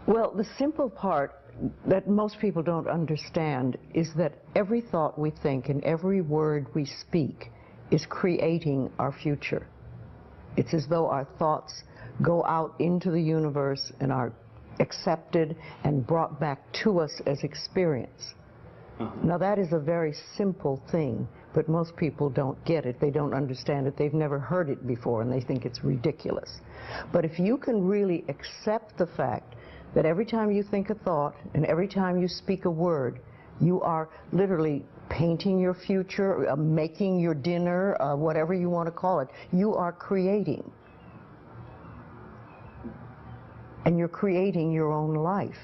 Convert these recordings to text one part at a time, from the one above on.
Well, the simple part that most people don't understand is that every thought we think and every word we speak is creating our future. It's as though our thoughts go out into the universe and are accepted and brought back to us as experience. Now that is a very simple thing, but most people don't get it. They don't understand it. They've never heard it before and they think it's ridiculous. But if you can really accept the fact that every time you think a thought and every time you speak a word, you are literally painting your future, making your dinner, whatever you want to call it, you are creating. And you're creating your own life.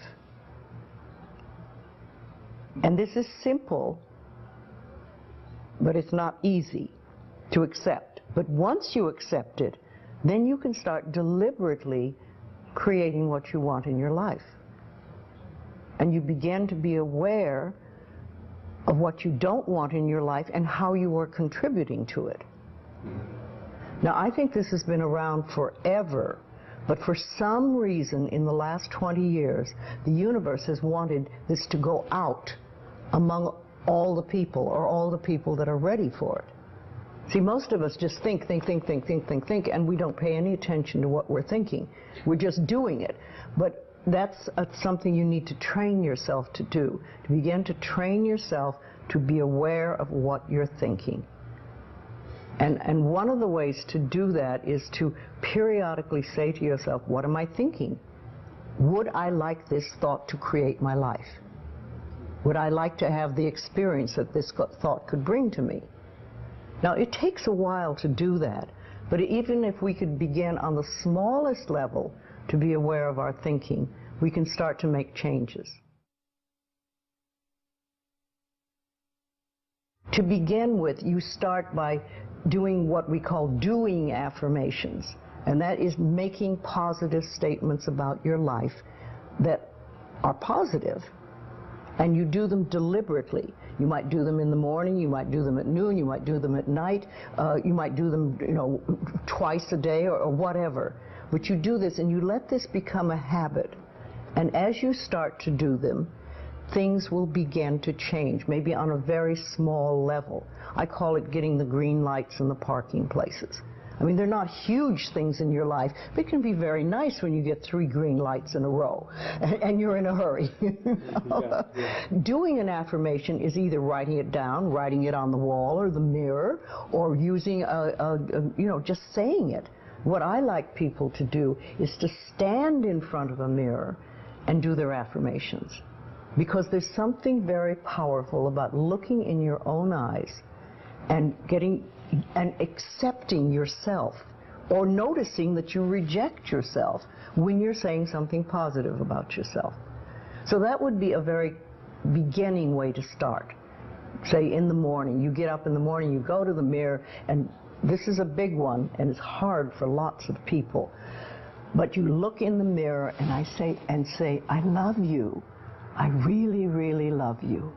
And this is simple, but it's not easy to accept. But once you accept it, then you can start deliberately creating what you want in your life. And you begin to be aware of what you don't want in your life and how you are contributing to it. Now, I think this has been around forever, but for some reason in the last 20 years, the universe has wanted this to go out among all the people, or all the people that are ready for it. See, most of us just think, and we don't pay any attention to what we're thinking. We're just doing it. But that's something you need to train yourself to do, to begin to train yourself to be aware of what you're thinking. And one of the ways to do that is to periodically say to yourself, what am I thinking? Would I like this thought to create my life? Would I like to have the experience that this thought could bring to me? Now, it takes a while to do that, but even if we could begin on the smallest level to be aware of our thinking, we can start to make changes. To begin with, you start by doing what we call doing affirmations, and that is making positive statements about your life that are positive, and you do them deliberately. You might do them in the morning, you might do them at noon, you might do them at night, you might do them, twice a day or whatever. But you do this and you let this become a habit. And as you start to do them, things will begin to change, maybe on a very small level. I call it getting the green lights in the parking places. I mean, they're not huge things in your life, but it can be very nice when you get 3 green lights in a row and you're in a hurry. Doing an affirmation is either writing it down, writing it on the wall or the mirror, or using just saying it. What I like people to do is to stand in front of a mirror and do their affirmations, because there's something very powerful about looking in your own eyes and accepting yourself, or noticing that you reject yourself when you're saying something positive about yourself. So that would be a very beginning way to start. Say in the morning, you get up in the morning, you go to the mirror, and this is a big one, and it's hard for lots of people. But you look in the mirror and say, I love you. I really, really love you.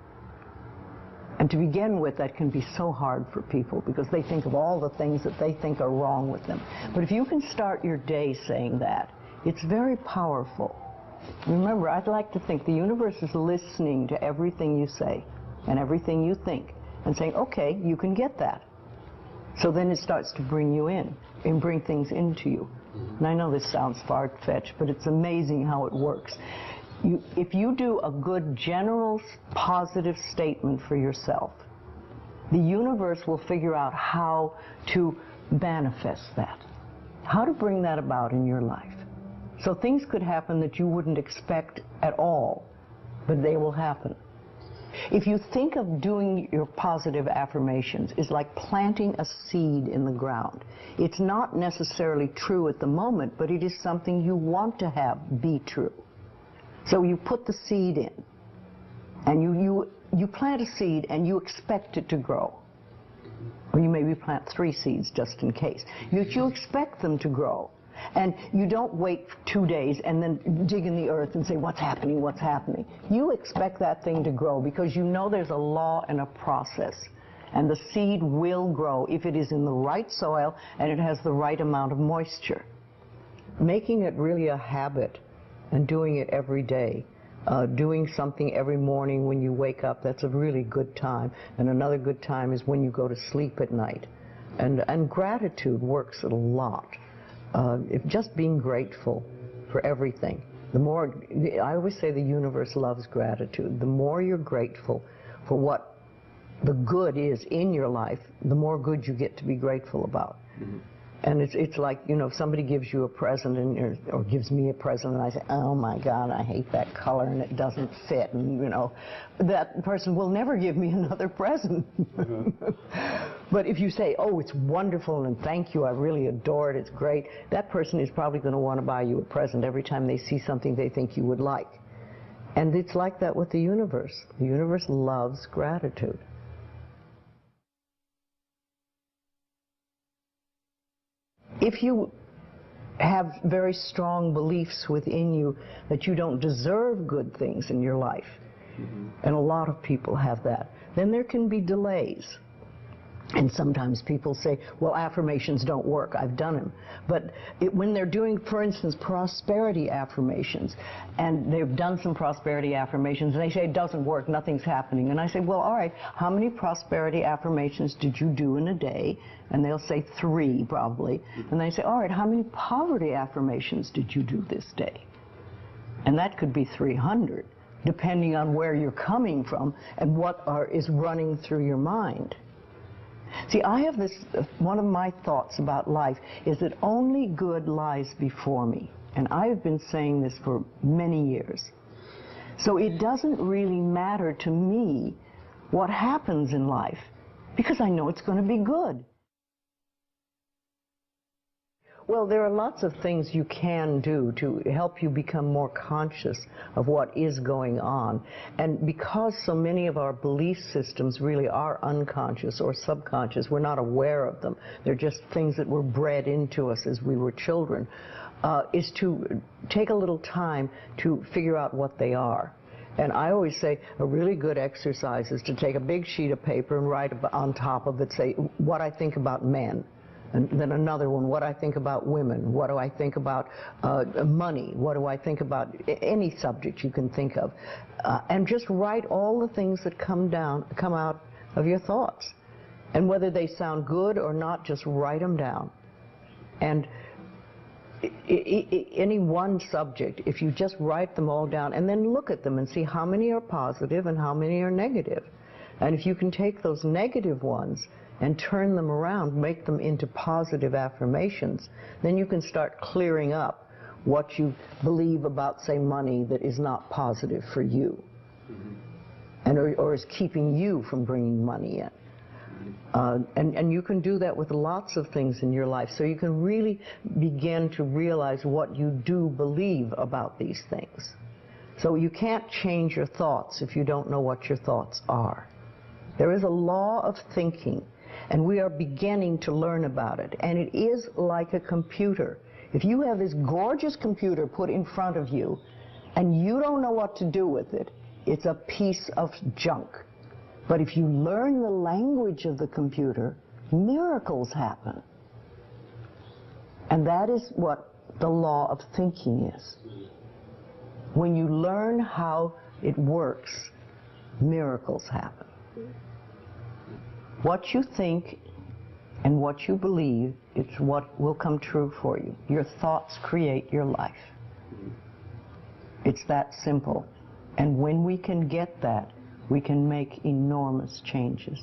And to begin with, that can be so hard for people because they think of all the things that they think are wrong with them. But if you can start your day saying that, it's very powerful. Remember, I'd like to think the universe is listening to everything you say and everything you think and saying, okay, you can get that. So then it starts to bring you in and bring things into you. And I know this sounds far-fetched, but it's amazing how it works. If you do a good general positive statement for yourself, the universe will figure out how to manifest that, how to bring that about in your life. So things could happen that you wouldn't expect at all, but they will happen. If you think of doing your positive affirmations is like planting a seed in the ground. It's not necessarily true at the moment, but it is something you want to have be true. So you put the seed in, and you plant a seed and you expect it to grow. Or you maybe plant 3 seeds just in case. You expect them to grow. And you don't wait 2 days and then dig in the earth and say, what's happening, what's happening? You expect that thing to grow because you know there's a law and a process. And the seed will grow if it is in the right soil and it has the right amount of moisture. Making it really a habit and doing it every day. Doing something every morning when you wake up, that's a really good time. And another good time is when you go to sleep at night. And gratitude works a lot. If just being grateful for everything. The more, I always say the universe loves gratitude. The more you're grateful for what the good is in your life, the more good you get to be grateful about. Mm-hmm. And it's like, you know, if somebody gives you a present or gives me a present and I say, oh my God, I hate that color and it doesn't fit, and you know, that person will never give me another present. Mm-hmm. But if you say, oh, it's wonderful and thank you, I really adore it, it's great, that person is probably going to want to buy you a present every time they see something they think you would like. And it's like that with the universe. The universe loves gratitude. If you have very strong beliefs within you that you don't deserve good things in your life, mm-hmm. and a lot of people have that, then there can be delays. And sometimes people say, well, affirmations don't work, I've done them. But when they're doing, for instance, prosperity affirmations, and they've done some prosperity affirmations, and they say it doesn't work, nothing's happening. And I say, well, all right, how many prosperity affirmations did you do in a day? And they'll say 3, probably. And they say, all right, how many poverty affirmations did you do this day? And that could be 300, depending on where you're coming from and what is running through your mind. See, I have this, one of my thoughts about life is that only good lies before me. And I have been saying this for many years. So it doesn't really matter to me what happens in life, because I know it's going to be good. Well, there are lots of things you can do to help you become more conscious of what is going on. And because so many of our belief systems really are unconscious or subconscious, we're not aware of them. They're just things that were bred into us as we were children, is to take a little time to figure out what they are. And I always say a really good exercise is to take a big sheet of paper and write on top of it, say, what I think about men. And then another one, what I think about women, what do I think about money, what do I think about any subject you can think of. And just write all the things that come out of your thoughts. And whether they sound good or not, just write them down. And any one subject, if you just write them all down and then look at them and see how many are positive and how many are negative. And if you can take those negative ones and turn them around, make them into positive affirmations, then you can start clearing up what you believe about, say, money that is not positive for you, mm-hmm. and or is keeping you from bringing money in. And you can do that with lots of things in your life, so you can really begin to realize what you do believe about these things. So you can't change your thoughts if you don't know what your thoughts are. There is a law of thinking, and we are beginning to learn about it. And it is like a computer. If you have this gorgeous computer put in front of you, and you don't know what to do with it, it's a piece of junk. But if you learn the language of the computer, miracles happen. And that is what the law of thinking is. When you learn how it works, miracles happen. What you think and what you believe, it's what will come true for you. Your thoughts create your life. It's that simple. And when we can get that, we can make enormous changes.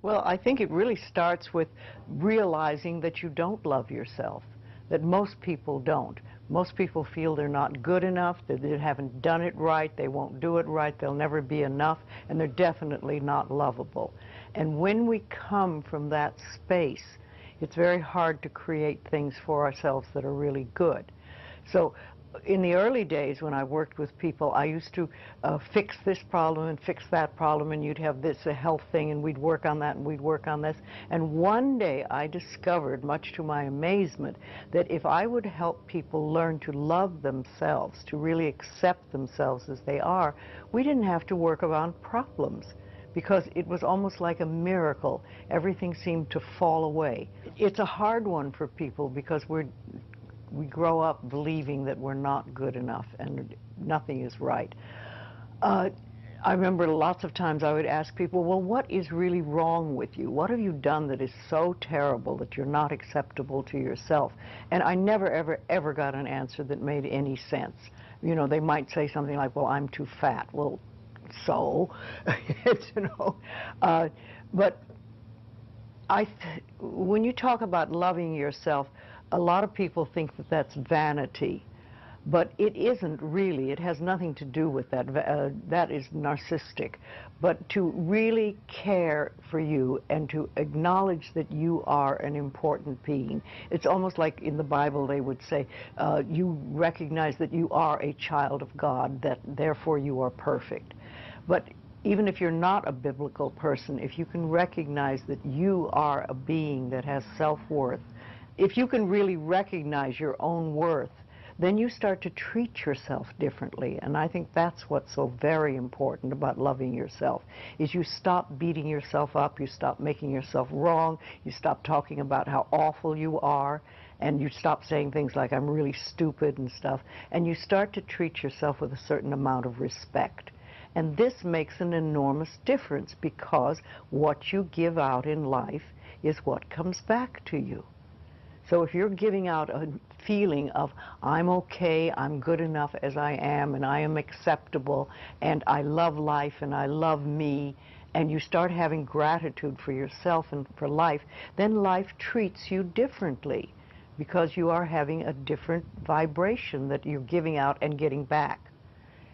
Well, I think it really starts with realizing that you don't love yourself, that most people don't. Most people feel they're not good enough, that they haven't done it right, they won't do it right, they'll never be enough, and they're definitely not lovable. And when we come from that space, it's very hard to create things for ourselves that are really good. So in the early days when I worked with people, I used to fix this problem and fix that problem, and you'd have this, a health thing, and we'd work on that and we'd work on this. And one day I discovered, much to my amazement, that if I would help people learn to love themselves, to really accept themselves as they are, we didn't have to work on problems, because it was almost like a miracle. Everything seemed to fall away. It's a hard one for people because we grow up believing that we're not good enough and nothing is right. I remember lots of times I would ask people, well, what is really wrong with you? What have you done that is so terrible that you're not acceptable to yourself? And I never, ever, ever got an answer that made any sense. You know, they might say something like, well, I'm too fat. Well, so, you know. But when you talk about loving yourself, a lot of people think that that's vanity. But it isn't really. It has nothing to do with that. That is narcissistic. But to really care for you and to acknowledge that you are an important being. It's almost like in the Bible they would say, you recognize that you are a child of God, that therefore you are perfect. But even if you're not a biblical person, if you can recognize that you are a being that has self-worth, if you can really recognize your own worth, then you start to treat yourself differently. And I think that's what's so very important about loving yourself, is you stop beating yourself up, you stop making yourself wrong, you stop talking about how awful you are, and you stop saying things like, I'm really stupid and stuff, and you start to treat yourself with a certain amount of respect. And this makes an enormous difference, because what you give out in life is what comes back to you. So if you're giving out a feeling of, I'm okay, I'm good enough as I am, and I am acceptable, and I love life, and I love me, and you start having gratitude for yourself and for life, then life treats you differently, because you are having a different vibration that you're giving out and getting back.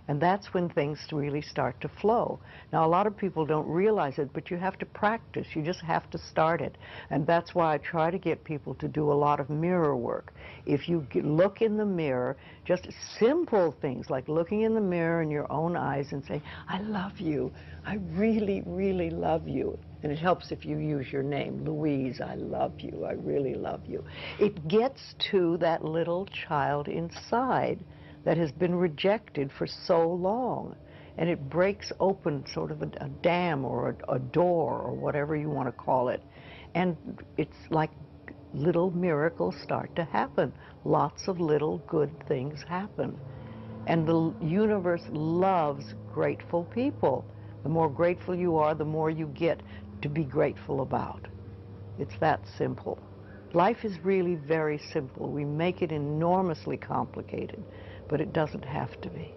And that's when things really start to flow. Now, a lot of people don't realize it, but you have to practice. You just have to start it. And that's why I try to get people to do a lot of mirror work. If you look in the mirror, just simple things like looking in the mirror in your own eyes and saying, I love you. I really, really love you. And it helps if you use your name, Louise, I love you. I really love you. It gets to that little child inside that has been rejected for so long. And it breaks open sort of a dam or a door or whatever you want to call it. And it's like little miracles start to happen. Lots of little good things happen. And the universe loves grateful people. The more grateful you are, the more you get to be grateful about. It's that simple. Life is really very simple. We make it enormously complicated, but it doesn't have to be.